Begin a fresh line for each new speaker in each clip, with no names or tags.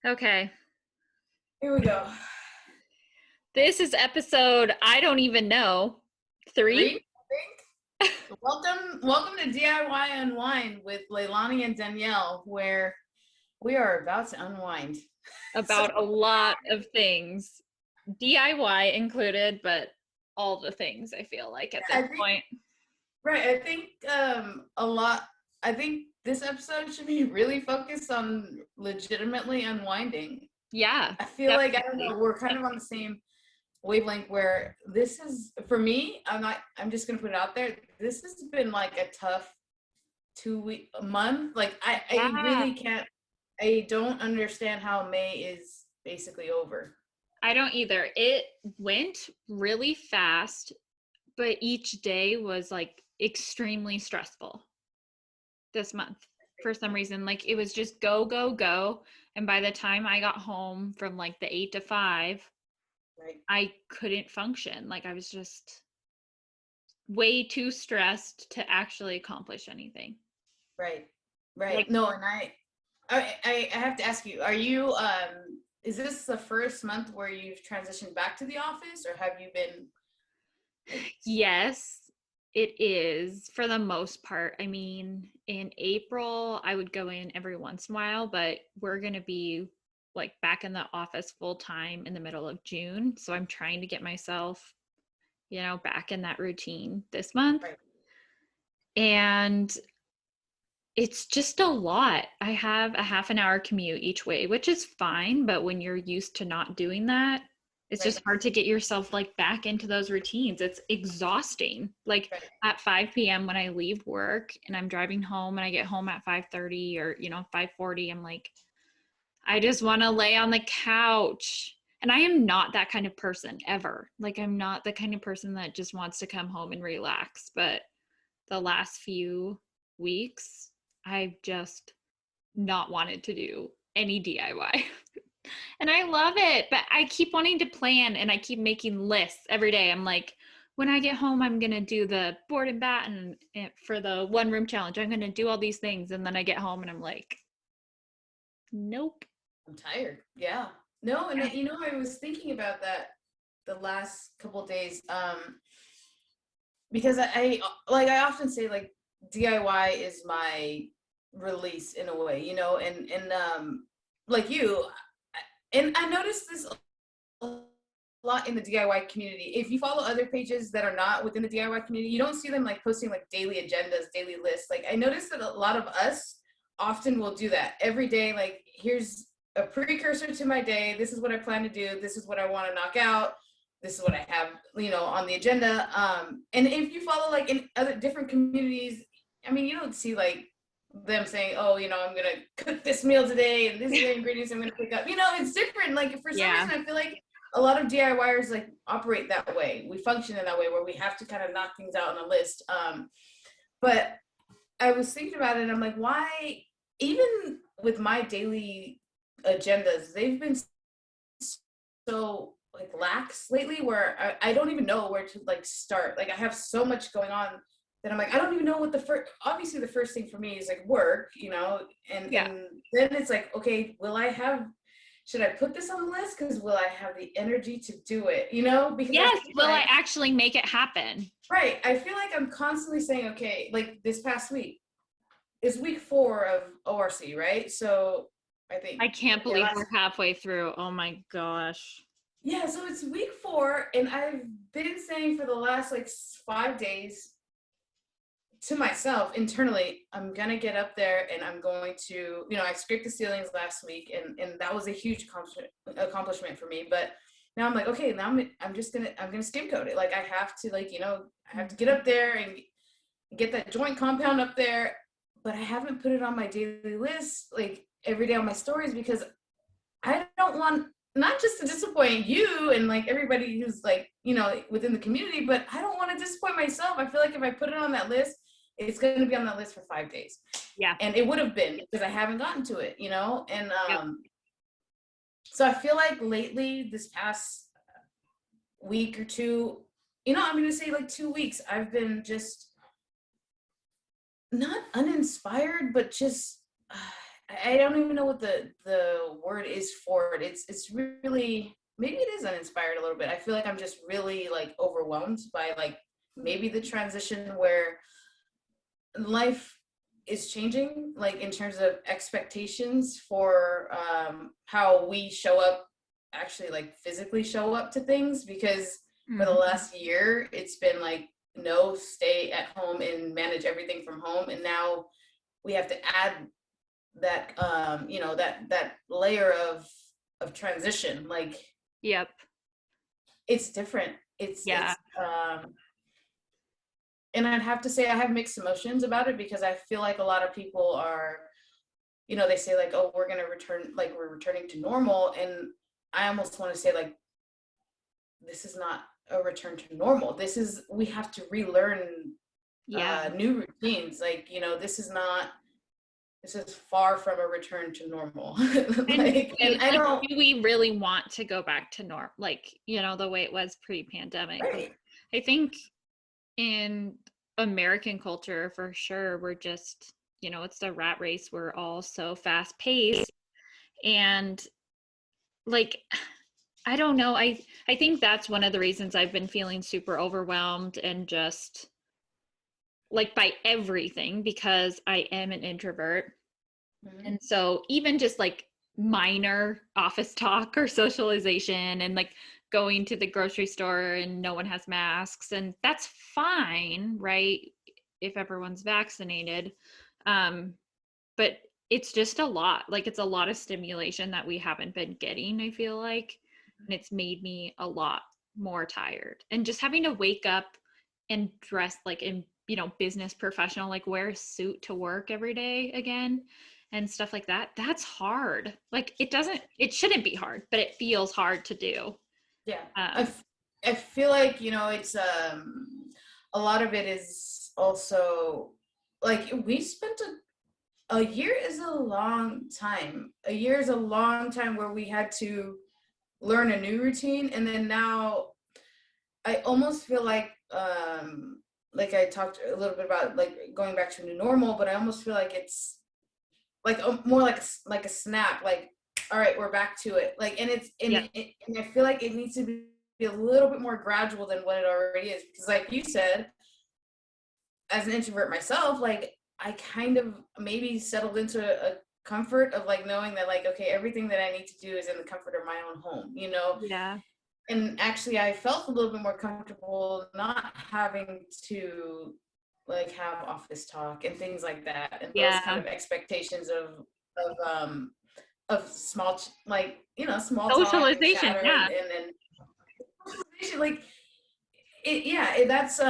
Okay.
Here we go.
This is episode I don't even know. 3?
Three, I think. Welcome to DIY Unwind with Leilani and Danielle, where we are about to unwind. So
About a lot of things. DIY included, but all the things I feel like at this
I think
point.
right. I think a lot. I think this episode should be really focused on legitimately unwinding.
Yeah,
I feel like I don't know.
definitely.
We're kind of on the same wavelength where this is for me. I'm just gonna put it out there. This has been like a tough 2 week a month. Like I
Yeah.
really can't. I don't understand how May is basically over.
I don't either. It went really fast, but each day was like extremely stressful this month for some reason. Like it was just go, go, go. And by the time I got home from like the 8 to 5,
Right.
I couldn't function. Like I was just way too stressed to actually accomplish anything.
Right. Right.
Like,
No, and I have to ask you, are you is this the first month where you've transitioned back to the office, or have you been like
yes, it is for the most part. I mean, in April, I would go in every once in a while, but we're going to be like back in the office full time in the middle of June. So I'm trying to get myself, back in that routine this month.
right?
And it's just a lot. I have a half an hour commute each way, which is fine, but when you're used to not doing that, it's just
Right.
hard to get yourself like back into those routines. It's exhausting. Like
Right.
at 5 p.m. when I leave work and I'm driving home and I get home at 5:30 or 5:40, I'm like I just want to lay on the couch. And I am not that kind of person ever. Like I'm not the kind of person that just wants to come home and relax, but the last few weeks, I've just not wanted to do any DIY. And I love it, but I keep wanting to plan and I keep making lists every day. I'm like, when I get home, I'm going to do the board and batten for the 1 room challenge. I'm going to do all these things. And then I get home and I'm like, nope.
I'm tired. Yeah. No, and I was thinking about that the last couple of days. Because I often say like DIY is my release in a way, and like you, and I noticed this a lot in the DIY community. If you follow other pages that are not within the DIY community, you don't see them like posting like daily agendas, daily lists. Like I noticed that a lot of us often will do that every day. Like here's a precursor to my day. This is what I plan to do. This is what I want to knock out. This is what I have, on the agenda. And if you follow like in other different communities, I mean, you don't see like them saying, "Oh, I'm gonna cook this meal today, and this is the ingredients I'm gonna pick up." It's different. Like for some
Yeah.
reason, I feel like a lot of DIYers like operate that way. We function in that way where we have to kind of knock things out on a list. But I was thinking about it, and I'm like, why? Even with my daily agendas, they've been so like lax lately, where I don't even know where to like start. Like I have so much going on that I'm like, I don't even know what obviously the first thing for me is like work, and
Yeah.
then it's like, okay, should I put this on the list? Because will I have the energy to do it? Because I
Yes.
feel
Will I
like,
actually make it happen?
right, I feel like I'm constantly saying, okay, like this past week is week 4 of ORC, right? So I think,
I can't
yeah,
believe we're halfway through. Oh my gosh.
yeah, so it's week 4, and I've been saying for the last like 5 days to myself internally, I'm gonna get up there and I'm going to, I scraped the ceilings last week, and that was a huge accomplishment for me. But now I'm like, okay, now I'm gonna skim coat it. Like I have to I have to get up there and get that joint compound up there, but I haven't put it on my daily list like every day on my stories because I don't want not just to disappoint you and like everybody who's like, within the community, but I don't want to disappoint myself. I feel like if I put it on that list, it's going to be on that list for 5 days.
Yeah.
And it would have been because I haven't gotten to it, And
Yep.
so I feel like lately, this past week or two, I'm going to say like 2 weeks, I've been just not uninspired, but just I don't even know what the word is for it. It's really, maybe it is uninspired a little bit. I feel like I'm just really like overwhelmed by like maybe the transition where life is changing, like in terms of expectations for how we show up, actually like physically show up to things. Because for the
Mhm.
last year, it's been like, no, stay at home and manage everything from home. And now we have to add that, that layer of transition. Like,
Yep.
it's different.
Yeah.
And I'd have to say I have mixed emotions about it, because I feel like a lot of people are, they say like, oh, we're going to return, like we're returning to normal. And I almost want to say like, this is not a return to normal. We have to relearn
Yeah.
new routines. Like, this is far from a return to normal. Like, and
And
I
like,
don't,
do we really want to go back to norm, like, the way it was pre-pandemic? Like,
right.
I think in American culture, for sure, we're just, it's the rat race. We're all so fast paced. And like, I don't know. I think that's one of the reasons I've been feeling super overwhelmed and just like by everything, because I am an introvert.
Mhm.
And so even just like minor office talk or socialization and like going to the grocery store and no one has masks, and that's fine, right? If everyone's vaccinated. Um, but it's just a lot. Like it's a lot of stimulation that we haven't been getting, I feel like. And it's made me a lot more tired. And just having to wake up and dress like in, business professional, like wear a suit to work every day again and stuff like that. That's hard. Like it shouldn't be hard, but it feels hard to do.
Yeah. I,
Um,
f- I feel like, it's a lot of it is also like, we spent a year is a long time. A year is a long time where we had to learn a new routine. And then now I almost feel like I talked a little bit about like going back to a new normal, but I almost feel like it's like more like a snap, like, all right, we're back to it. Like, and
yeah,
and I feel like it needs to be a little bit more gradual than what it already is. Because like you said, as an introvert myself, like I kind of maybe settled into a comfort of like knowing that like, okay, everything that I need to do is in the comfort of my own home,
yeah,
and actually I felt a little bit more comfortable not having to like have office talk and things like that, and those kind
yeah.
of expectations of um of like, small talk and
Socialization,
chatter,
yeah.
and like that's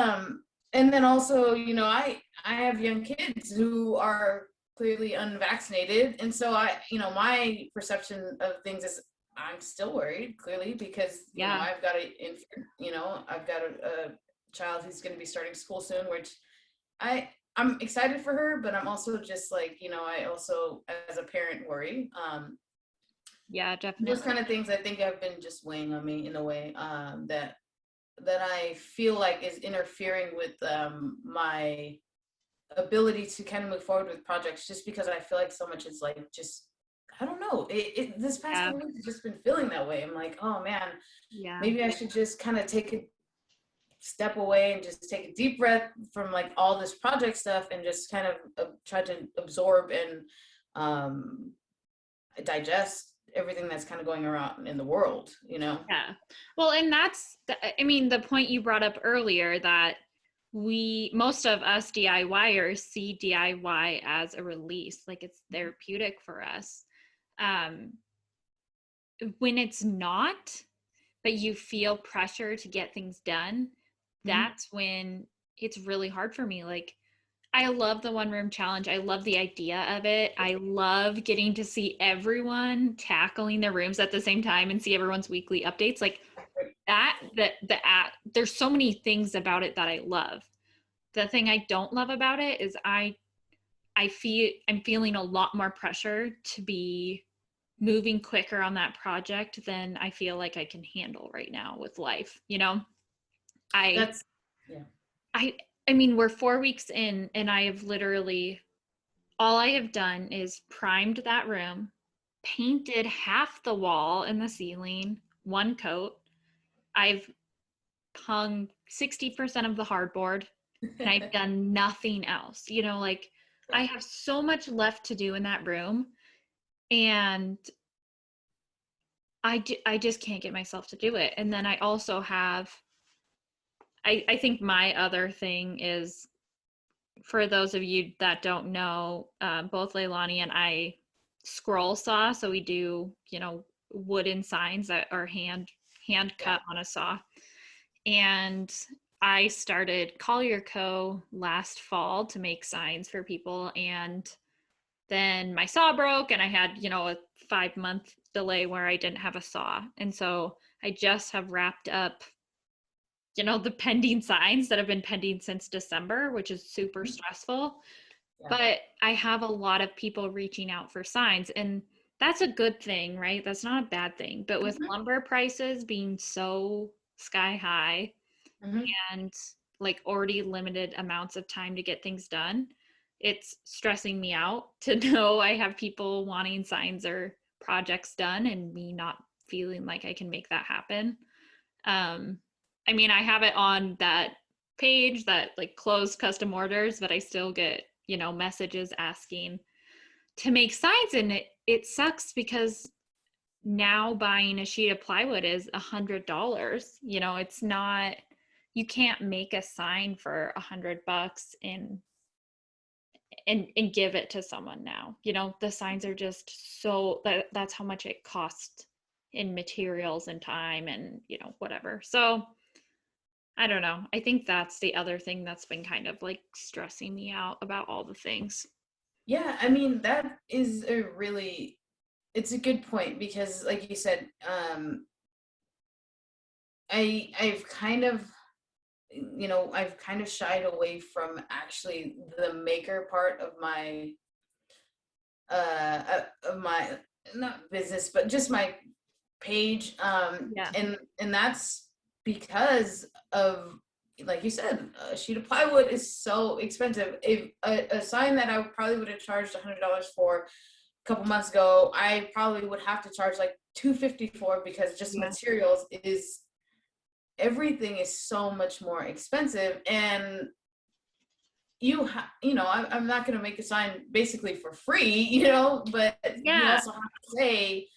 and then also, I have young kids who are clearly unvaccinated, and so my perception of things is I'm still worried, clearly, because
Yeah.
I've got I've got a child who's going to be starting school soon, which I'm excited for her, but I'm also just like, I also as a parent worry.
Yeah,
Those
definitely.
kind of things I think have been just weighing on me in a way, that I feel like is interfering with my ability to kind of move forward with projects, just because I feel like so much is like, just, I don't know. This past
Yeah.
couple weeks has just been feeling that way. I'm like, oh man,
Yeah.
maybe I should just kind of take a step away and just take a deep breath from like all this project stuff, and just kind of try to absorb and um, digest everything that's kind of going around in the world.
Yeah. Well, and I mean, the point you brought up earlier, that most of us DIYers see DIY as a release, like it's therapeutic for us. Um, when it's not, but you feel pressure to get things done,
Mm-hmm.
that's when it's really hard for me. Like, I love the one room challenge. I love the idea of it. I love getting to see everyone tackling their rooms at the same time and see everyone's weekly updates. Like there's so many things about it that I love. The thing I don't love about it is I'm feeling a lot more pressure to be moving quicker on that project than I feel like I can handle right now with life. I
That's, yeah.
I I mean, we're 4 weeks in and I have literally all I have done is primed that room, painted half the wall and the ceiling, one coat. I've hung 60% of the hardboard, and I've done nothing else. You know, like I have so much left to do in that room, and I just can't get myself to do it. And then I also have, I think my other thing is, for those of you that don't know, both Leilani and I scroll saw. So we do, you know, wooden signs that are hand cut on a saw. And I started Collier Co. last fall to make signs for people. And then my saw broke and I had, you know, a 5-month delay where I didn't have a saw. And so I just have wrapped up, you know, the pending signs that have been pending since December, which is super stressful.
Yeah.
But I have a lot of people reaching out for signs, and that's a good thing, right? That's not a bad thing. But with lumber prices being so sky high and like already limited amounts of time to get things done, it's stressing me out to know I have people wanting signs or projects done and me not feeling like I can make that happen. I mean, I have it on that page that like closed custom orders, but I still get, you know, messages asking to make signs, and it sucks because now buying a sheet of plywood is $100. You know, it's not, you can't make a sign for $100 and give it to someone now. You know, the signs are just so that's how much it costs in materials and time and, you know, whatever. So I don't know. I think that's the other thing that's been kind of like stressing me out about all the things.
Yeah, I mean, that is a really, it's a good point because like you said, I've kind of, you know, I've kind of shied away from actually the maker part of my not business, but just my page.
Yeah.
And that's because of, like you said, a sheet of plywood is so expensive. If a sign that I probably would have charged $100 for a couple months ago, I probably would have to charge like $250 for, because just
Yeah.
materials is, everything is so much more expensive. And you know, I'm not going to make a sign basically for free, you know, but you
Yeah.
also have to say,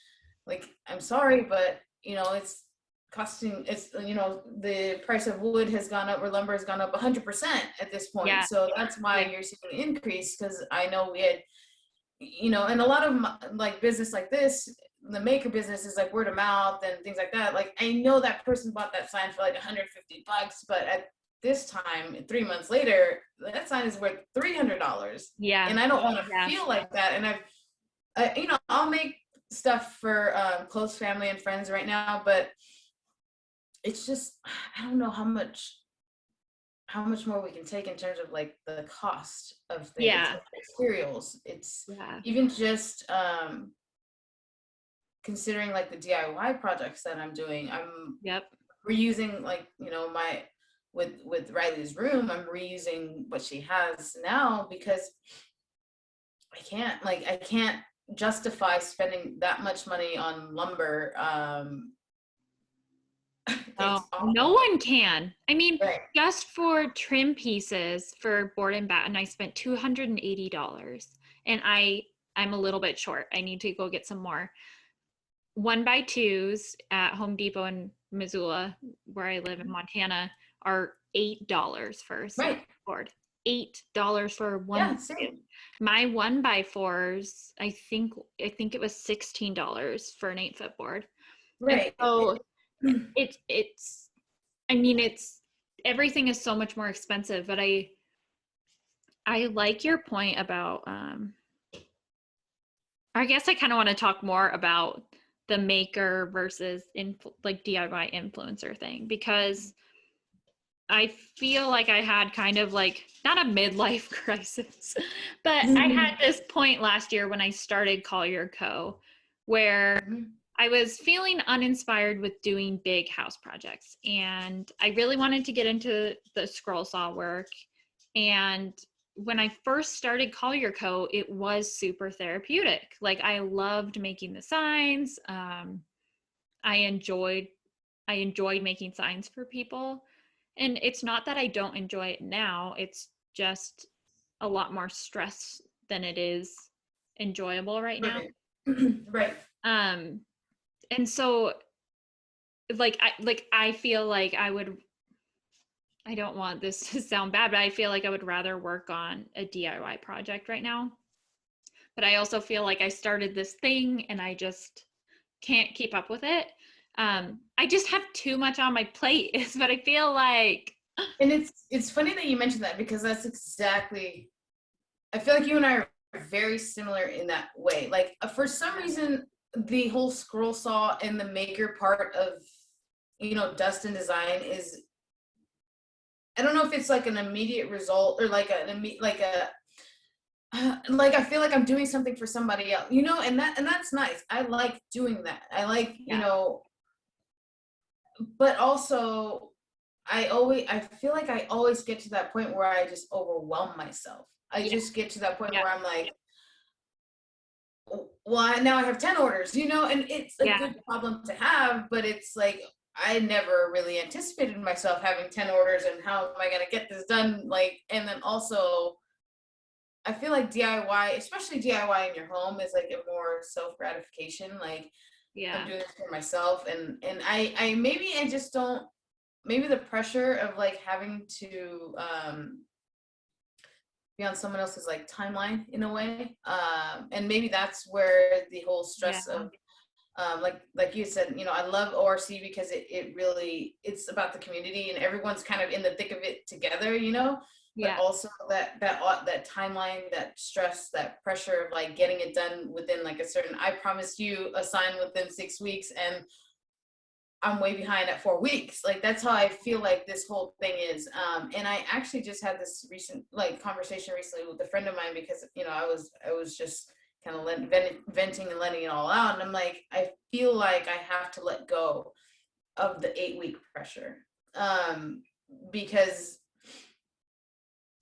like, I'm sorry, but you know, it's costing, it's, you know, the price of wood has gone up, or lumber has gone up 100% at this point.
Yeah.
So that's why
Yeah.
you're seeing an increase, because I know we had, you know, and a lot of like business like this, the maker business is like word of mouth and things like that. Like I know that person bought that sign for like $150, but at this time, 3 months later, that sign is worth $300.
Yeah.
And I don't want to
Yeah.
feel like that. And you know, I'll make stuff for close family and friends right now, but it's just, I don't know how much more we can take in terms of like the cost of things,
Yeah.
of materials. It's
Yeah.
even just considering like the DIY projects that I'm doing. I'm
Yep.
reusing, like, you know, my, with Riley's room, I'm reusing what she has now, because I can't justify spending that much money on lumber.
No,
It's
no
awful.
one can. I mean,
Right.
just for trim pieces for board and batten, I spent $280. And I'm a little bit short. I need to go get some more. 1x2s at Home Depot in Missoula, where I live in Montana, are $8 for a single
Right.
board. $8 for
Yeah,
one.
same.
My 1x4s, I think it was $16 for an 8-foot board. And
Right.
so it's I mean, it's everything is so much more expensive, but I like your point about I guess I kind of want to talk more about the maker versus like DIY influencer thing, because I feel like I had kind of like not a midlife crisis, but I had this point last year when I started Collier Co. where I was feeling uninspired with doing big house projects, and I really wanted to get into the scroll saw work. And when I first started Collier Co, it was super therapeutic. Like I loved making the signs. I enjoyed I enjoyed making signs for people. And it's not that I don't enjoy it now. It's just a lot more stress than it is enjoyable right now.
Right. Right.
Um and so I feel like I don't want this to sound bad, but I feel like I would rather work on a DIY project right now. But I also feel like I started this thing and I just can't keep up with it. I just have too much on my plate is what I feel like.
And it's funny that you mentioned that, because that's exactly, I feel like you and I are very similar in that way. Like for some reason, the whole scroll saw and the maker part of, dust and design is, I don't know if it's like an immediate result or like like I feel like I'm doing something for somebody else, and that's nice. I like doing that. I like,
Yeah.
but also I feel like I always get to that point where I just overwhelm myself. I
Yeah.
just get to that point
Yeah.
where I'm like, well, now I have 10 orders, and it's a
Yeah.
good problem to have, but it's like, I never really anticipated myself having 10 orders, and how am I going to get this done? Like, and then also, I feel like DIY, especially DIY in your home, is like a more self gratification. Like, I'm
Yeah.
doing this for myself, and I maybe I just don't, maybe the pressure of like having to be on someone else's like timeline in a way, and maybe that's where the whole
Yeah.
stress of like you said, I love ORC because it really, it's about the community and everyone's kind of in the thick of it together, but
Yeah.
also that timeline, that stress, that pressure of like getting it done within like a certain, I promised you a sign within 6 weeks and I'm way behind at 4 weeks. Like that's how I feel like this whole thing is. And I actually just had this recent like conversation recently with a friend of mine, because I was just kind of venting and letting it all out. And I'm like, I feel like I have to let go of the 8 week pressure, because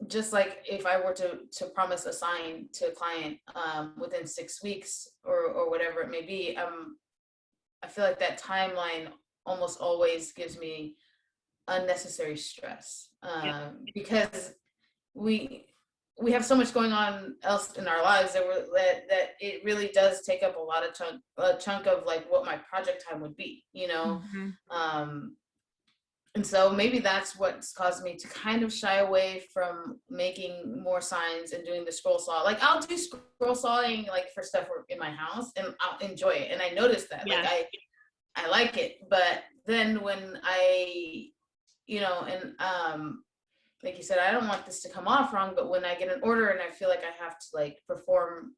just like if I were to promise a sign to a client within 6 weeks or whatever it may be, I feel like that timeline almost always gives me unnecessary stress,
Yeah.
because we we have so much going on else in our lives that it really does take up a chunk of like what my project time would be,
Mhm.
um, and so maybe that's what's caused me to kind of shy away from making more signs and doing the scroll saw. Like I'll do scroll sawing like for stuff in my house and I'll enjoy it, and I noticed that like
Yeah.
I like it. But then when and like you said, I don't want this to come off wrong, but when I get an order and I feel like I have to like perform,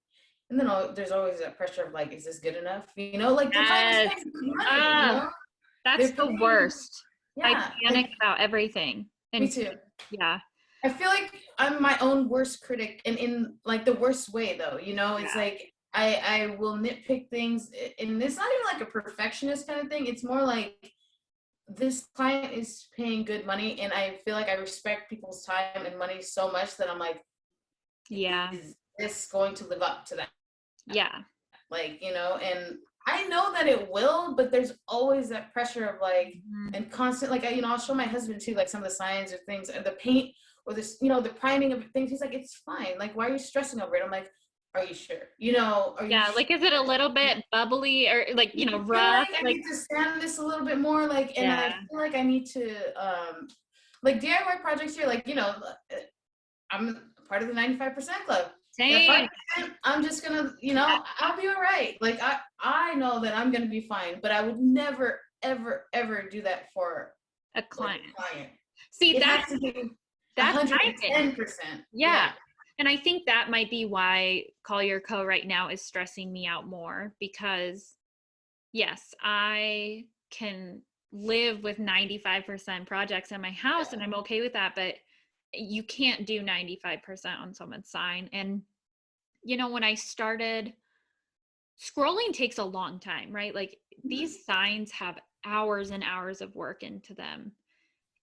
and then there's always that pressure of like, is this good enough? Like the client is
Yes.
paying money,
Ah, that's
they're
the
paying.
worst. I
Yeah,
panic
like
about everything.
me
And
too.
yeah.
I feel like I'm my own worst critic, and in like the worst way though, it's
Yeah.
like I will nitpick things, and it's not even like a perfectionist kind of thing. It's more like this client is paying good money, and I feel like I respect people's time and money so much that I'm like,
Yeah.
is this going to live up to that?
Yeah.
Like, and I know that it will, but there's always that pressure of like,
Mhm.
and constant, like, I'll show my husband too, like some of the signs or things, and the paint or this, the priming of things. He's like, it's fine. Like, why are you stressing over it? I'm like, are you sure? Are you
Yeah.
sure?
Like, is it a little bit bubbly or like,
I feel
rough?
like I
Like,
need to sand this a little bit more, like, and I
yeah.
feel like I need to, like DIY projects here, like, I'm part of the 95% club. That
Same.
5%, I'm just gonna,
Yeah.
I'll be all right. Like I know that I'm gonna be fine, but I would never, ever, ever do that for
A
like
client.
a client.
See,
It has to be
that's my thing.
110%.
Yeah.
Yeah.
And I think that might be why Collier Co right now is stressing me out more because yes, I can live with 95% projects in my house and I'm okay with that, but you can't do 95% on someone's sign. And when I started scrolling takes a long time, right? Like these signs have hours and hours of work into them.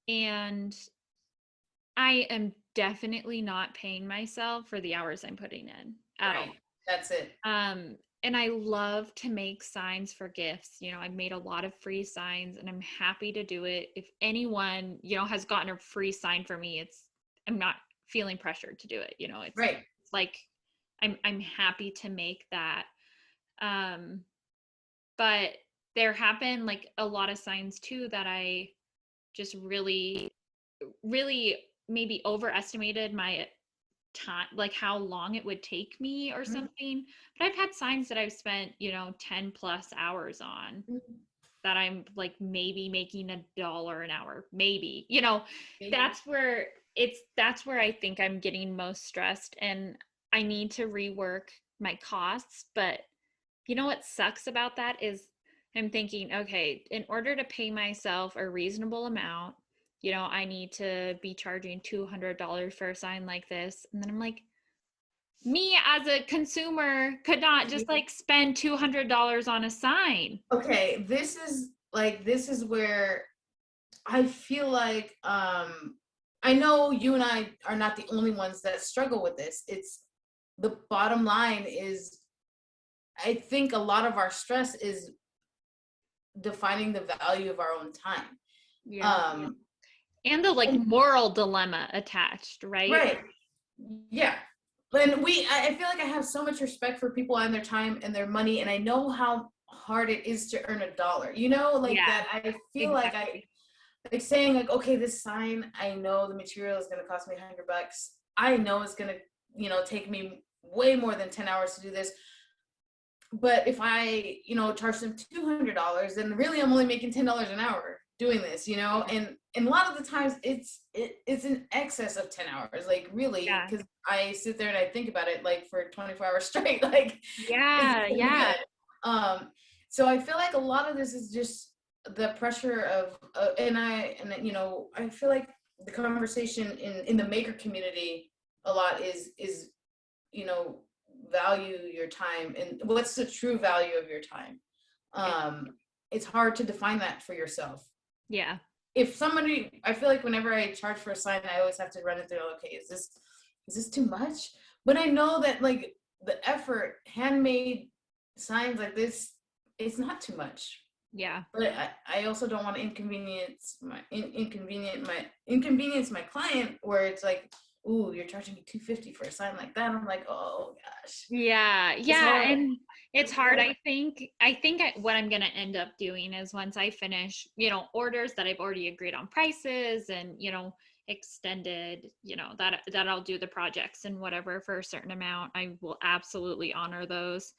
And I am definitely not paying myself for the hours I'm putting in at
Right.
all.
That's it.
And I love to make signs for gifts. I've made a lot of free signs and I'm happy to do it. If anyone, has gotten a free sign for me, I'm not feeling pressured to do it.
Right.
It's like I'm happy to make that. Um, but there have been like a lot of signs too that I just really, really maybe overestimated my time, like how long it would take me or
Mhm.
something. But I've had signs that I've spent 10 plus hours on
Mhm.
that I'm like maybe making $1 an hour, maybe.
Maybe.
That's where I think I'm getting most stressed, and I need to rework my costs. But what sucks about that is I'm thinking, okay, in order to pay myself a reasonable amount, I need to be charging $200 for a sign like this. And then I'm like, me as a consumer could not just like spend $200 on a sign.
Okay, this is where I feel like I know you and I are not the only ones that struggle with this. It's the bottom line is I think a lot of our stress is defining the value of our own time.
Yeah.
Um
And the like
and
moral dilemma attached, right?
right. Yeah. And I feel like I have so much respect for people and their time and their money, and I know how hard it is to earn a dollar. Like
Yeah,
that. I feel like
exactly.
like saying like, okay, this sign, I know the material is going to cost me $100. I know it's going to, take me way more than 10 hours to do this. But if I, charge them $200, then really I'm only making $10 an hour doing this, and a lot of the times it's in excess of 10 hours, like really,
Yeah.
because I sit there and I think about it like for 24 hours straight, like, is
Yeah,
it gonna be
yeah.
good? So I feel like a lot of this is just the pressure of, I feel like the conversation in the maker community a lot is you know value your time and what's the true value of your time.
Yeah.
It's hard to define that for yourself.
Yeah.
If somebody, I feel like whenever I charge for a sign, I always have to run it through, okay, is this too much? But I know that like the effort, handmade signs like this, it's not too much.
Yeah.
But I also don't want to inconvenience my client where it's like, ooh, you're charging me 250 for a sign like that. I'm like, oh gosh,
Yeah,
it's
yeah,
hard.
and it's hard. I think what I'm gonna end up doing is once I finish, orders that I've already agreed on prices and, extended, that I'll do the projects and whatever for a certain amount. I will absolutely honor those.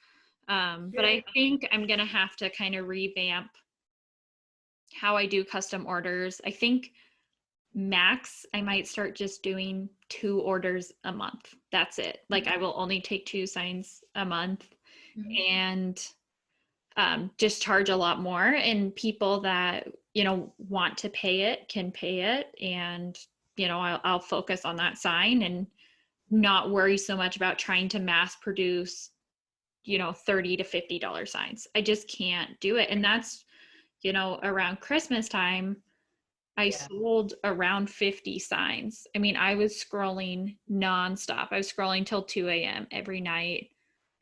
But
Yeah.
I think I'm gonna have to kind of revamp how I do custom orders. I think max I might start just doing 2 orders a month. That's it. Like I will only take 2 signs a month
Mhm.
and just charge a lot more, and people that want to pay it can pay it, and I'll focus on that sign and not worry so much about trying to mass produce $30 to $50 signs. I just can't do it. And that's around Christmas time I
Yeah.
sold around 50 signs. I mean, I was scrolling nonstop. I was scrolling till 2 a.m. every night.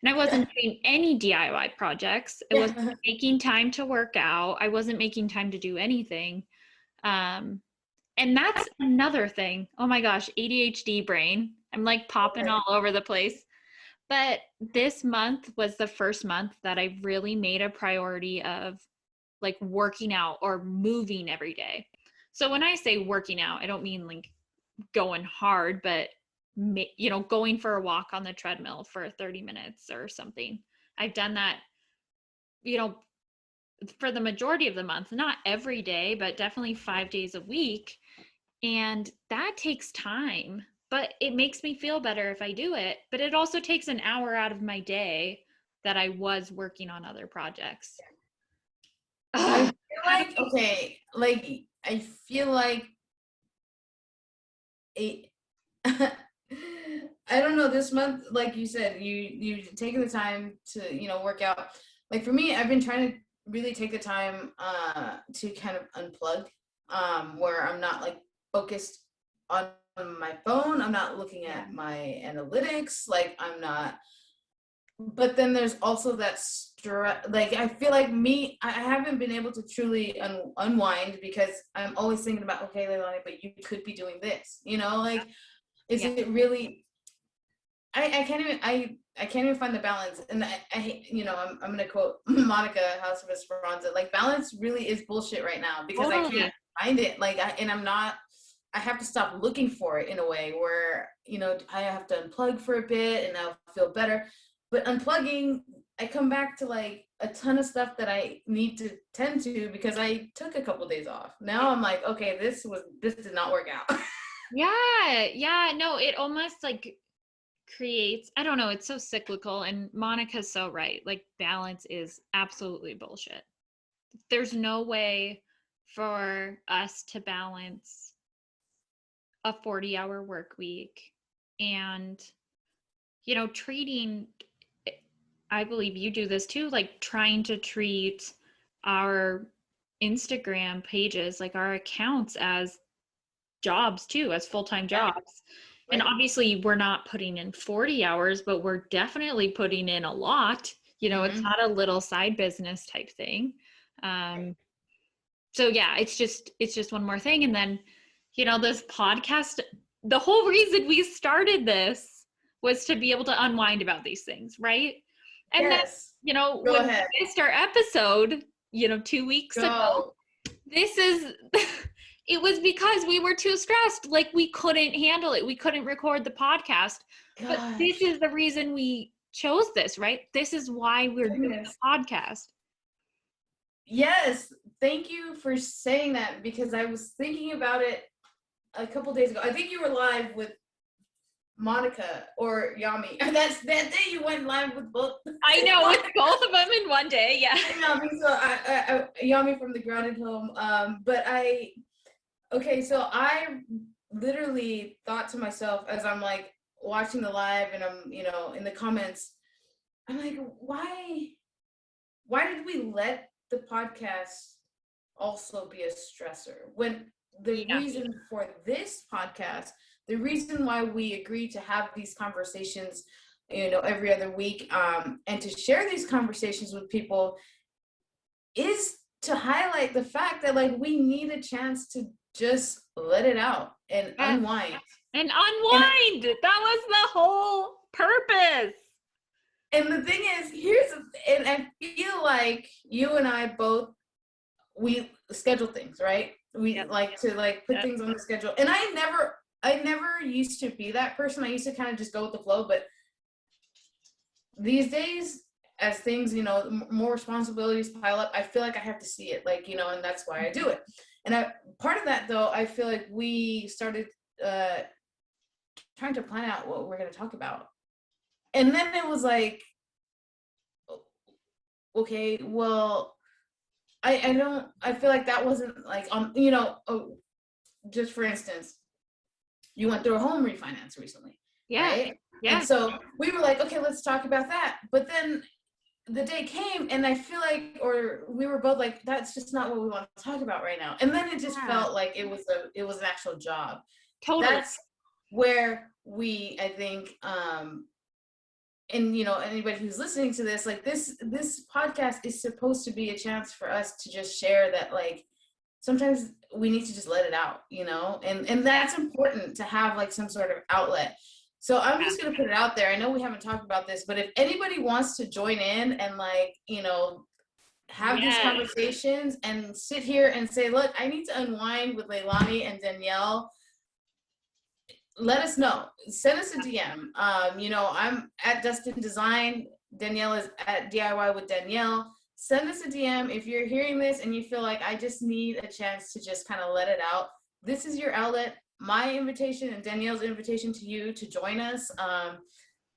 And I wasn't doing any DIY projects. I wasn't
Yeah.
making time to work out. I wasn't making time to do anything. Um, and that's another thing. Oh my gosh, ADHD brain. I'm like popping
Okay.
all over the place. But this month was the first month that I really made a priority of like working out or moving every day. So when I say working out, I don't mean like going hard, but going for a walk on the treadmill for 30 minutes or something. I've done that, you know, for the majority of the month, not every day, but definitely 5 days a week. And that takes time, but it makes me feel better if I do it. But it also takes an hour out of my day that I was working on other projects.
I
Ugh,
feel
how do
like,
we?
okay, like I feel like it I don't know, this month, like you said, you taking the time to, work out. Like for me, I've been trying to really take the time to kind of unplug, where I'm not like focused on my phone. I'm not looking at my analytics. Like I'm not. But then there's also that stress. Like I feel like I haven't been able to truly unwind because I'm always thinking about, okay, Leilani, but you could be doing this. You know, like is
Yeah.
it really? I can't even I can't even find the balance. And I you know, I'm gonna quote Monica House of Esperanza, like balance really is bullshit right now because I
Totally.
can't find it. Like I'm not, I have to stop looking for it in a way where, you know, I have to unplug for a bit and I'll feel better. But unplugging, I come back to like a ton of stuff that I need to tend to because I took a couple days off. Now I'm like, okay, this did not work out.
Yeah. Yeah. No, it almost like creates, I don't know, it's so cyclical. And Monica's so right. Like balance is absolutely bullshit. There's no way for us to balance a 40-hour work week and, you know, treating, I believe you do this too, like trying to treat our Instagram pages, like our accounts as jobs too, as full-time
Yeah,
jobs. And
right.
obviously we're not putting in 40 hours, but we're definitely putting in a lot. You know, it's
Mm-hmm.
not a little side business type thing. So yeah, it's just one more thing. And then, you know, this podcast, the whole reason we started this was to be able to unwind about these things, right? And then,
Yes.
you know,
Go
when we
ahead.
missed our episode, you know, 2 weeks ago,
Go.
this is it was because we were too stressed. Like we couldn't handle it. We couldn't record the podcast. But this
Gosh.
is the reason we chose this, right? This is why we're doing
Goodness.
the podcast.
Yes. Thank you for saying that because I was thinking about it a couple days ago. I think you were live with Monica or Yami. That's that day you went live with both.
I know, it's both of them in one day. Yeah.
Yami, so Yami from the Grounded Home. But okay, so I literally thought to myself as I'm like watching the live and I'm, you know, in the comments, I'm like, why did we let the podcast also be a stressor when the
Yeah.
reason for this podcast, the reason why we agreed to have these conversations, you know, every other week, and to share these conversations with people is to highlight the fact that like we need a chance to just let it out and
Yes.
unwind.
And
And
unwind. That was the whole purpose.
and the thing is, and I feel like you and I both, we schedule things, right? We
Yep.
like to like put
Yep.
things on the schedule. And I never used to be that person. I used to kind of just go with the flow, but these days as things, you know, more responsibilities pile up, I feel like I have to see it, like, you know, and that's why I do it. And part of that though, I feel like we started trying to plan out what we're going to talk about. And then it was like, okay, well, I feel like that wasn't like on, you know, just for instance, you went through a home refinance recently,
Yeah.
right? And
Yeah.
so we were like, okay, let's talk about that. But then the day came and I feel like, or we were both like, that's just not what we want to talk about right now. And then it just
Yeah.
felt like it was an actual job.
Totally.
That's where I think, and you know, anybody who's listening to this, like this podcast is supposed to be a chance for us to just share that, like, sometimes we need to just let it out, you know, and that's important to have like some sort of outlet. So I'm just going to put it out there. I know we haven't talked about this, but if anybody wants to join in and like, you know, have these conversations and sit here and say, look, I need to unwind with Leilani and Danielle, let us know. Send us a DM. You know, I'm at Dustin Design. Danielle is at DIY with Danielle. Send us a DM if you're hearing this and you feel like I just need a chance to just kind of let it out. This is your outlet. My invitation and Danielle's invitation to you to join us.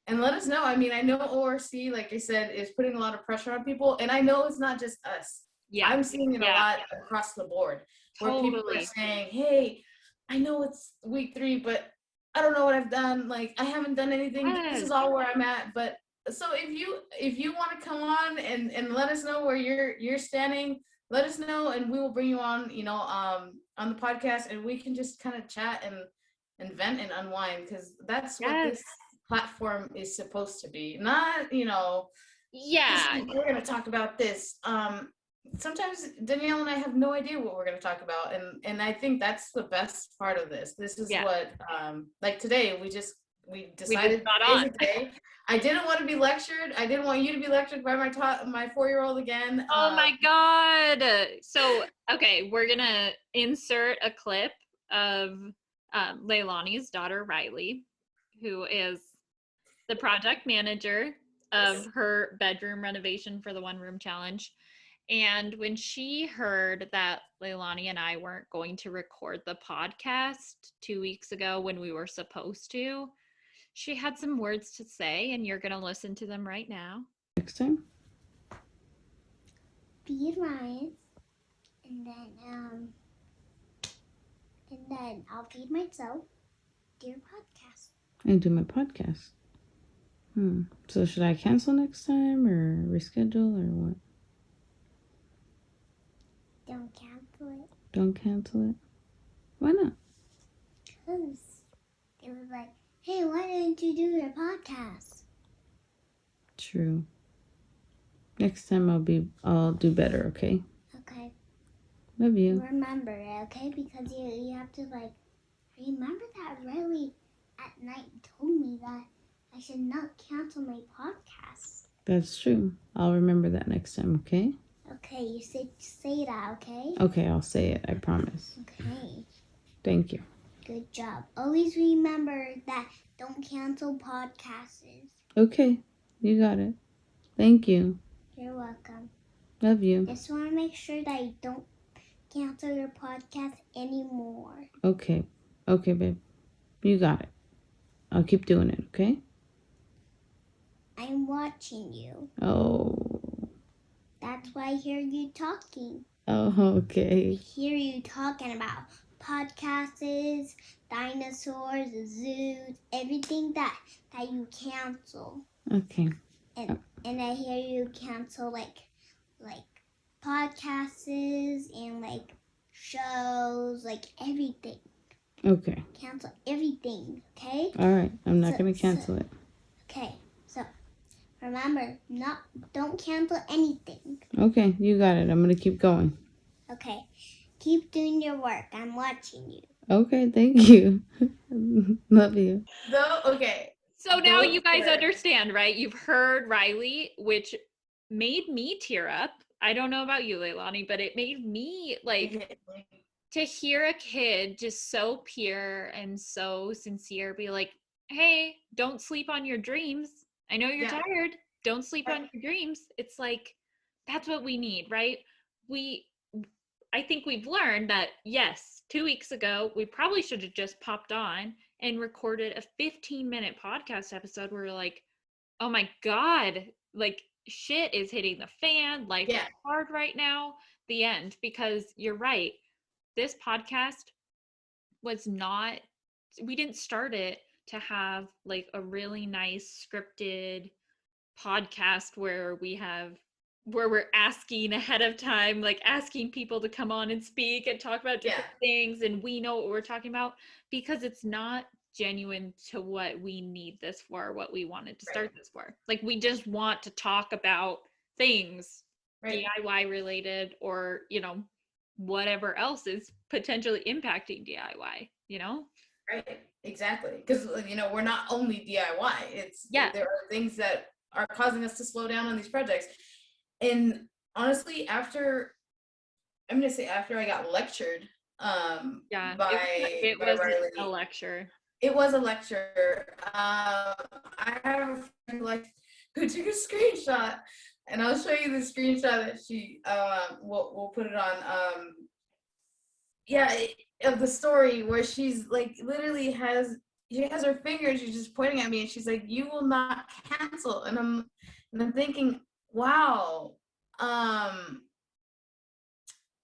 And let us know. I mean, I know ORC, like I said, is putting a lot of pressure on people. And I know it's not just us.
Yeah.
I'm seeing it a lot across the board where people are saying, hey, I know it's week 3, but I don't know what I've done. Like, I haven't done anything.
Yes.
This is all where I'm at. But so if you want to come on and let us know where you're standing, let us know and we will bring you on, you know, on the podcast and we can just kind of chat and vent and unwind, because that's what
Yes.
this platform is supposed to be. Not, you know,
Yeah.
we're going to talk about this. Sometimes Danielle and I have no idea what we're going to talk about, and I think that's the best part of this. This is
Yeah.
what like today we
We just
decided
got
today's
on.
the day. I didn't want to be lectured. I didn't want you to be lectured by my 4-year-old again.
Oh my God. So, okay, we're gonna insert a clip of Leilani's daughter, Riley, who is the project manager of her bedroom renovation for the One Room Challenge. And when she heard that Leilani and I weren't going to record the podcast 2 weeks ago when we were supposed to, she had some words to say, and you're going to listen to them right now.
Next time?
Feed Ryan, and then I'll feed myself. Do your podcast.
And do my podcast. So should I cancel next time or reschedule or what?
Don't cancel it.
Don't cancel it? Why not?
Because they were like, hey, why didn't you do your podcast?
True. Next time I'll do better, okay?
Okay.
Love you.
Remember it, okay? Because you have to like remember that Riley at night told me that I should not cancel my podcast.
That's true. I'll remember that next time, okay?
Okay, you say that, okay?
Okay, I'll say it, I promise.
Okay.
Thank you.
Good job. Always remember that don't cancel podcasts.
Okay, you got it. Thank you.
You're welcome.
Love you.
Just want to make sure that you don't cancel your podcast anymore.
Okay. Okay, babe. You got it. I'll keep doing it, okay?
I'm watching you.
Oh.
That's why I hear you talking.
Oh, okay.
I hear you talking about podcasts, dinosaurs, zoos, everything that you cancel.
Okay.
And I hear you cancel like podcasts and like shows, like everything.
Okay.
Cancel everything, okay?
All right. I'm not going to cancel it.
Okay. So remember, don't cancel anything.
Okay, you got it. I'm going to keep going.
Okay. Keep doing your work. I'm watching you.
Okay, thank you. Love you.
Okay.
So now you guys understand, right? You've heard Riley, which made me tear up. I don't know about you, Leilani, but it made me like to hear a kid just so pure and so sincere be like, hey, don't sleep on your dreams. I know you're tired. Don't sleep on your dreams. It's like, that's what we need, right? I think we've learned that, yes, 2 weeks ago, we probably should have just popped on and recorded a 15-minute podcast episode where we're like, oh my God, like shit is hitting the fan. Life is hard right now. The end. Because you're right. This podcast was not, we didn't start it to have like a really nice scripted podcast where we're asking ahead of time, like asking people to come on and speak and talk about different things, and we know what we're talking about, because it's not genuine to what we need this for, what we wanted to start this for. Like, we just want to talk about things DIY related, or whatever else is potentially impacting DIY,
Right, exactly. Because we're not only DIY. It's there are things that are causing us to slow down on these projects. And honestly, after I got lectured by
it was
Riley,
a lecture.
It was a lecture. I have a friend who took a screenshot, and I'll show you the screenshot that she we'll put it on of the story where she's like literally has her finger and she's just pointing at me and she's like, you will not cancel. And I'm thinking, wow,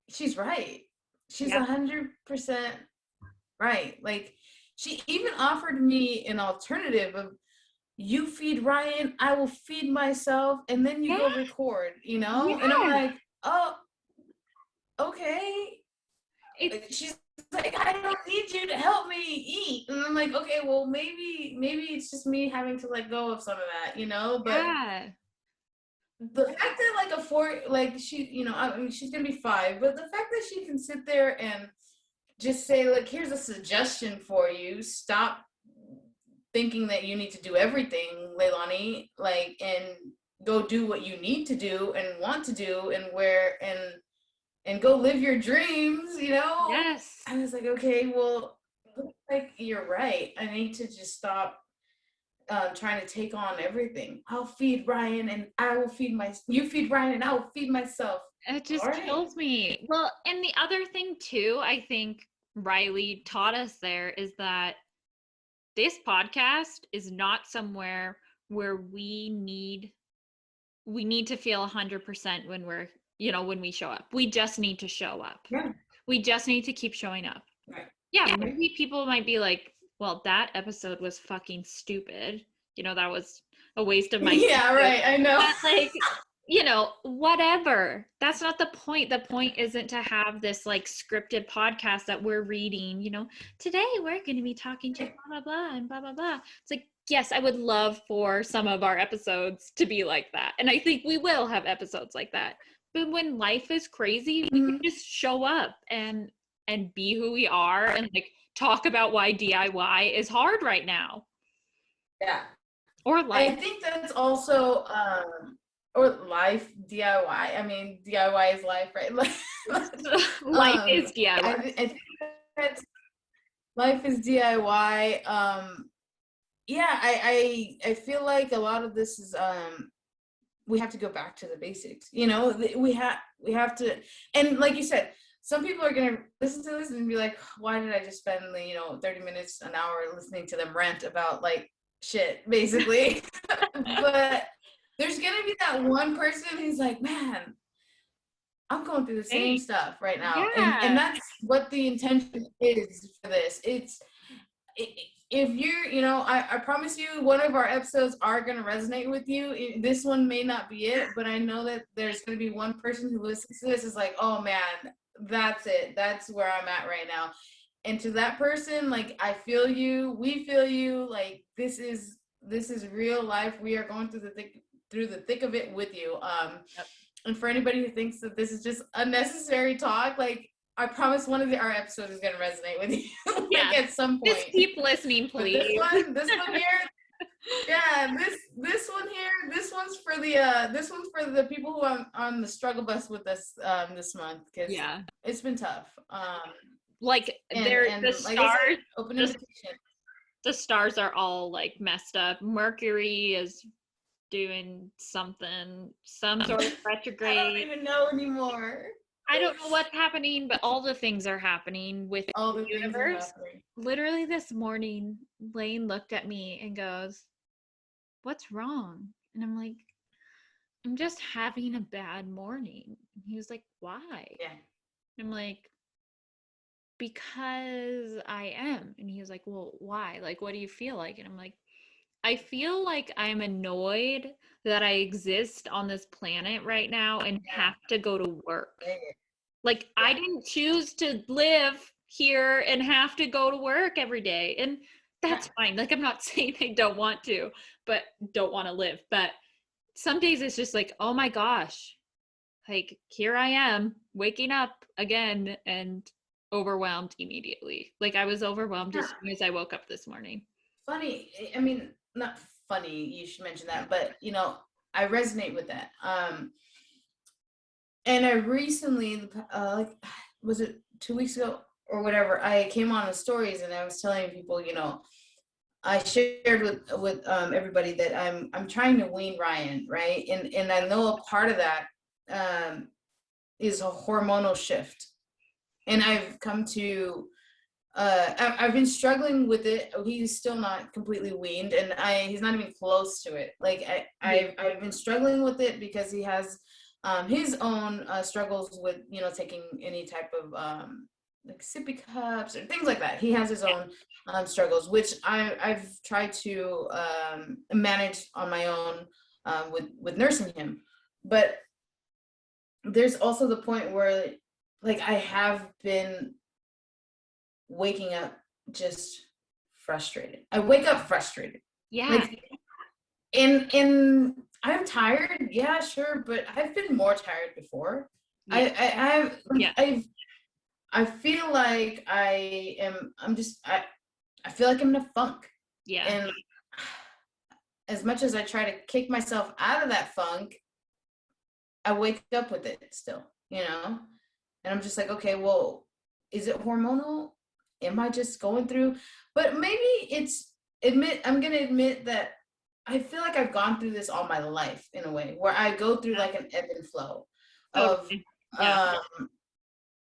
she's right. She's 100% right. Like, she even offered me an alternative of, you feed Ryan, I will feed myself, and then you go record, And I'm like, oh, okay. She's like, I don't need you to help me eat. And I'm like, okay, well, maybe it's just me having to let go of some of that, you know? But
Yeah.
the fact that like she, you know, I mean, she's gonna be 5, but the fact that she can sit there and just say, like, here's a suggestion for you. Stop thinking that you need to do everything, Leilani, like, and go do what you need to do and want to do and go live your dreams, you know?
Yes.
I was like, okay, well, like, you're right. I need to just stop trying to take on everything. I'll feed Ryan and I will you feed Ryan and I will feed myself.
It just
All right.
kills me. Well, and the other thing too, I think Riley taught us there is that this podcast is not somewhere where we need to feel 100% when we're, you know, when we show up. We just need to show up.
Yeah.
We just need to keep showing up.
Right.
Yeah, maybe people might be like, well, that episode was fucking stupid. You know, that was a waste of my
Yeah, right. I know.
But, like, you know, whatever. That's not the point. The point isn't to have this like scripted podcast that we're reading, you know, today we're going to be talking to blah, blah, blah, and blah, blah, blah. It's like, yes, I would love for some of our episodes to be like that. And I think we will have episodes like that. But when life is crazy, we can just show up and be who we are and like talk about why DIY is hard right now.
Yeah.
Or life.
I think that's also or life, DIY. I mean, DIY is life, right?
Life is DIY.
I think that's life is DIY. Yeah, I feel like a lot of this is we have to go back to the basics. You know, we have to, and like you said, some people are gonna listen to this and be like, why did I just spend, you know, 30 minutes, an hour listening to them rant about like shit, basically. But there's gonna be that one person who's like, man, I'm going through the same stuff right now.
Yeah.
And that's what the intention is for this. If you're, you know, I promise you one of our episodes are going to resonate with you. This one may not be it, but I know that there's going to be one person who listens to this is like, oh man, that's it. That's where I'm at right now. And to that person, like, I feel you, we feel you, like, this is real life. We are going through the thick of it with you.
Yep.
And for anybody who thinks that this is just unnecessary talk, like, I promise one of our episodes is going to resonate with you, like, at some point.
Just keep listening, please.
But this one here, yeah, this one here, this one's for the people who are on the struggle bus with us this month, because it's been tough.
Like, the stars,
like I said, open invitation.
The stars are all like messed up. Mercury is doing some sort of retrograde.
I don't even know anymore.
I don't know what's happening, but all the things are happening with
all
the universe.
Happening.
Literally this morning, Lane looked at me and goes, "What's wrong?" And I'm like, "I'm just having a bad morning." And he was like, "Why?"
Yeah.
And I'm like, "Because I am." And he was like, "Well, why? Like, what do you feel like?" And I'm like, I feel like I'm annoyed that I exist on this planet right now and have to go to work. Like, I didn't choose to live here and have to go to work every day. And that's fine. Like, I'm not saying I don't want to, but don't want to live. But some days it's just like, oh my gosh, like, here I am waking up again and overwhelmed immediately. Like, I was overwhelmed as soon as I woke up this morning.
Funny. I mean, not funny, you should mention that, but, you know, I resonate with that. And I recently, like, was it 2 weeks ago or whatever, I came on the stories and I was telling people, you know, I shared with everybody that I'm trying to wean Ryan, right? And I know a part of that is a hormonal shift. And I've come to I've been struggling with it. He's still not completely weaned, and he's not even close to it. Like, I've been struggling with it because he has his own struggles with, you know, taking any type of like sippy cups or things like that. He has his own struggles, which I've tried to manage on my own with nursing him. But there's also the point where, like, I have been waking up just frustrated. I wake up frustrated.
Yeah.
Like, in I'm tired, yeah, sure, but I've been more tired before.
Yeah. Yeah.
I feel like I feel like I'm in a funk.
Yeah.
And as much as I try to kick myself out of that funk, I wake up with it still, you know? And I'm just like, okay, well, is it hormonal? Am I just going through? But maybe I'm going to admit that I feel like I've gone through this all my life in a way where I go through like an ebb and flow of,
Totally. Yeah.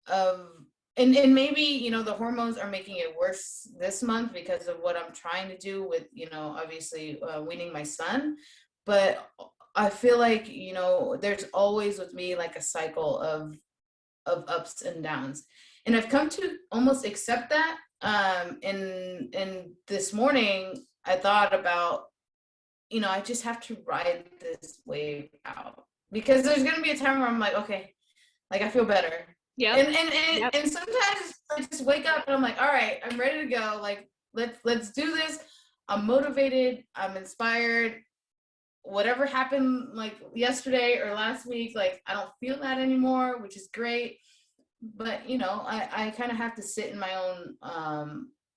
of, and maybe, you know, the hormones are making it worse this month because of what I'm trying to do with, you know, obviously weaning my son. But I feel like, you know, there's always with me like a cycle of ups and downs, and I've come to almost accept that. And this morning I thought about, you know, I just have to ride this wave out, because there's going to be a time where I'm like, okay, like I feel better.
Yeah.
And sometimes I just wake up and I'm like, all right, I'm ready to go. Like, let's do this. I'm motivated. I'm inspired. Whatever happened like yesterday or last week, like I don't feel that anymore, which is great. But, you know, I kind of have to sit in my own,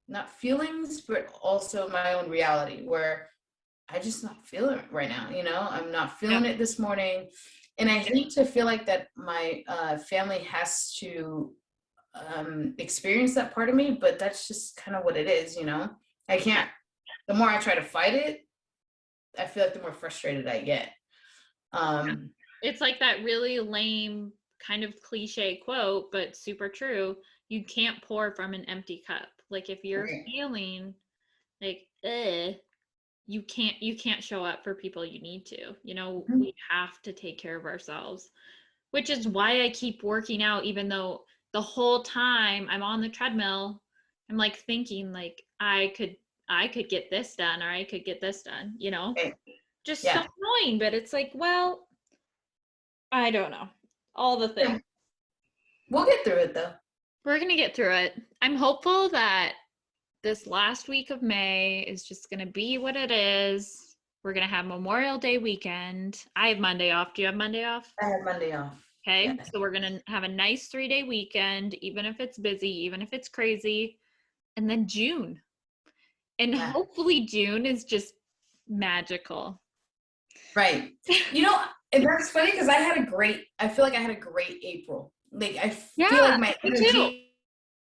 not feelings, but also my own reality where I just not feeling it right now. You know, I'm not feeling it this morning. And I hate to feel like that my family has to experience that part of me, but that's just kind of what it is, you know? I can't, the more I try to fight it, I feel like the more frustrated I get.
It's like that really lame kind of cliche quote, but super true. You can't pour from an empty cup. Like if you're feeling like, you can't show up for people you need to. You know, we have to take care of ourselves, which is why I keep working out, even though the whole time I'm on the treadmill, I'm like thinking like I could get this done, or I could get this done, you know? Just so annoying, but it's like, well, I don't know. All the things.
We'll get through it though.
We're going to get through it. I'm hopeful that this last week of May is just going to be what it is. We're going to have Memorial Day weekend. I have Monday off. Do you have Monday off?
I have Monday off.
Okay. Yes. So we're going to have a nice 3-day weekend, even if it's busy, even if it's crazy. And then June. And hopefully June is just magical.
Right. You know, and that's funny because I feel like I had a great April. Like I feel like my energy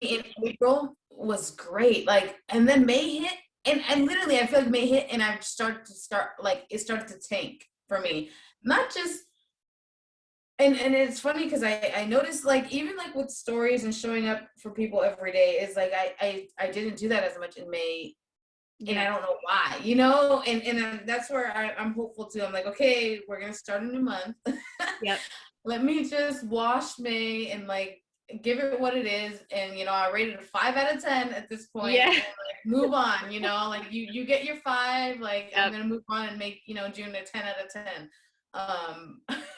in April was great. Like, and then May hit, and literally I feel like May hit and I started to tank for me. Not just, and it's funny because I noticed, like, even like with stories and showing up for people every day is like I didn't do that as much in May. And I don't know why, you know, and that's where I'm hopeful too. I'm like, okay, we're gonna start a new month.
Yep.
Let me just wash May and like give it what it is. And you know, I rated a 5 out of 10 at this point.
Yeah.
And, like, move on, you know, like you get your 5. Like I'm gonna move on and make, you know, June a 10 out of 10.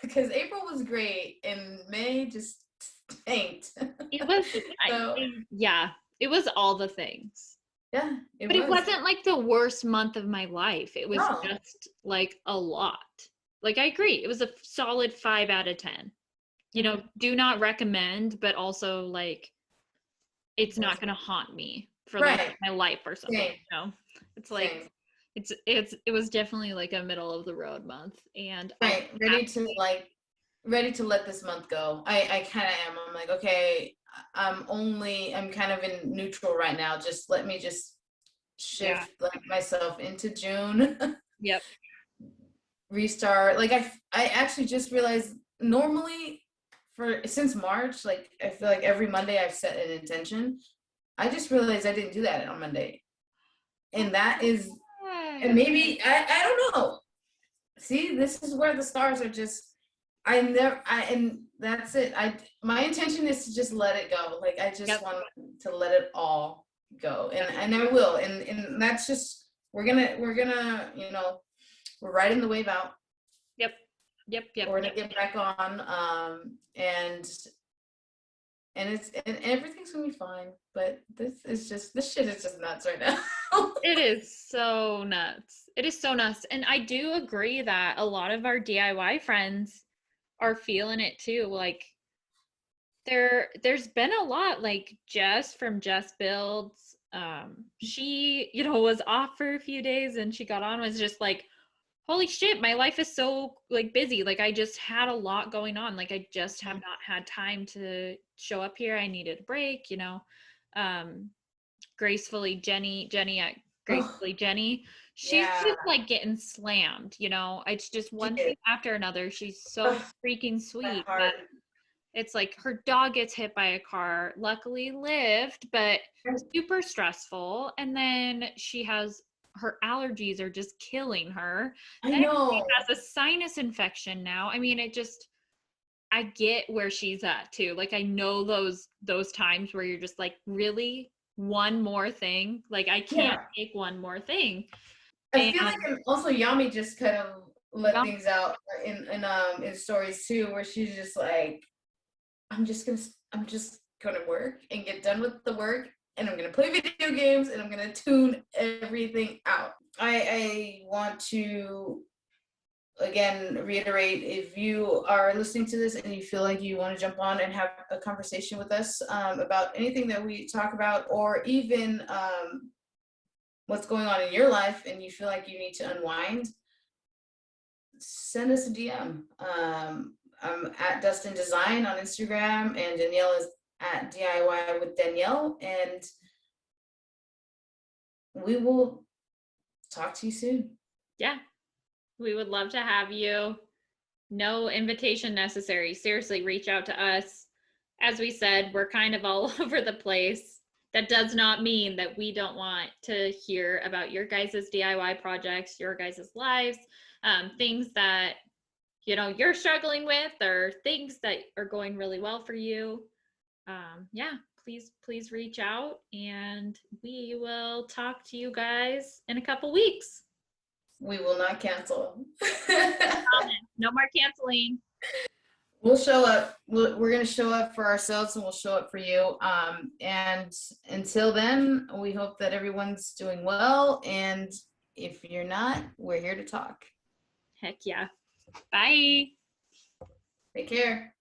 Because April was great and May just tanked.
It was it was all the things.
Yeah,
it wasn't like the worst month of my life. It was just like a lot. Like I agree, it was a solid 5 out of 10. You know, do not recommend, but also like it's not going to haunt me for like my life or something. You know, it's like it was definitely like a middle of the road month, and
ready to let this month go. I kind of am. I'm like, okay, I'm kind of in neutral right now. Just let me just shift like myself into June.
Yep.
Restart. Like I actually just realized normally since March, like I feel like every Monday I've set an intention. I just realized I didn't do that on Monday. And that is, and maybe I don't know. See, this is where the stars are just, and that's it. My intention is to just let it go. Like I just want to let it all go, and I will, and that's just we're gonna you know, we're riding the wave out.
Yep.
We're gonna get back on, and and everything's gonna be fine. But this shit is just nuts right now.
It is so nuts. It is so nuts. And I do agree that a lot of our DIY friends are feeling it too. Like there's been a lot, like Jess from Jess Builds. She, was off for a few days and she got on, was just like, holy shit, my life is so like busy. Like I just had a lot going on. Like I just have not had time to show up here. I needed a break, gracefully Jenny at Gracefully Jenny. She's
Yeah.
just like getting slammed, It's just one thing after another. She's so freaking sweet, but it's like her dog gets hit by a car, luckily lived, but super stressful. And then she has her allergies are just killing her.
I
Then
know.
she has a sinus infection now. I mean, I get where she's at too. Like I know those times where you're just like, really, one more thing? Like I can't take one more thing.
I feel like, and also Yami just kind of let things out in stories too, where she's just like, I'm just gonna work and get done with the work, and I'm gonna play video games, and I'm gonna tune everything out. I want to again reiterate, if you are listening to this and you feel like you want to jump on and have a conversation with us about anything that we talk about, or even what's going on in your life and you feel like you need to unwind, send us a DM. I'm at Dustin Design on Instagram, and Danielle is at DIY with Danielle, and we will talk to you soon.
Yeah, we would love to have you. No invitation necessary. Seriously, reach out to us. As we said, we're kind of all over the place. That does not mean that we don't want to hear about your guys' DIY projects, your guys' lives, things that you're struggling with, or things that are going really well for you. Yeah, please reach out, and we will talk to you guys in a couple weeks.
We will not cancel.
No more canceling.
We'll show up. We're going to show up for ourselves, and we'll show up for you. And until then, we hope that everyone's doing well. And if you're not, we're here to talk.
Heck yeah. Bye.
Take care.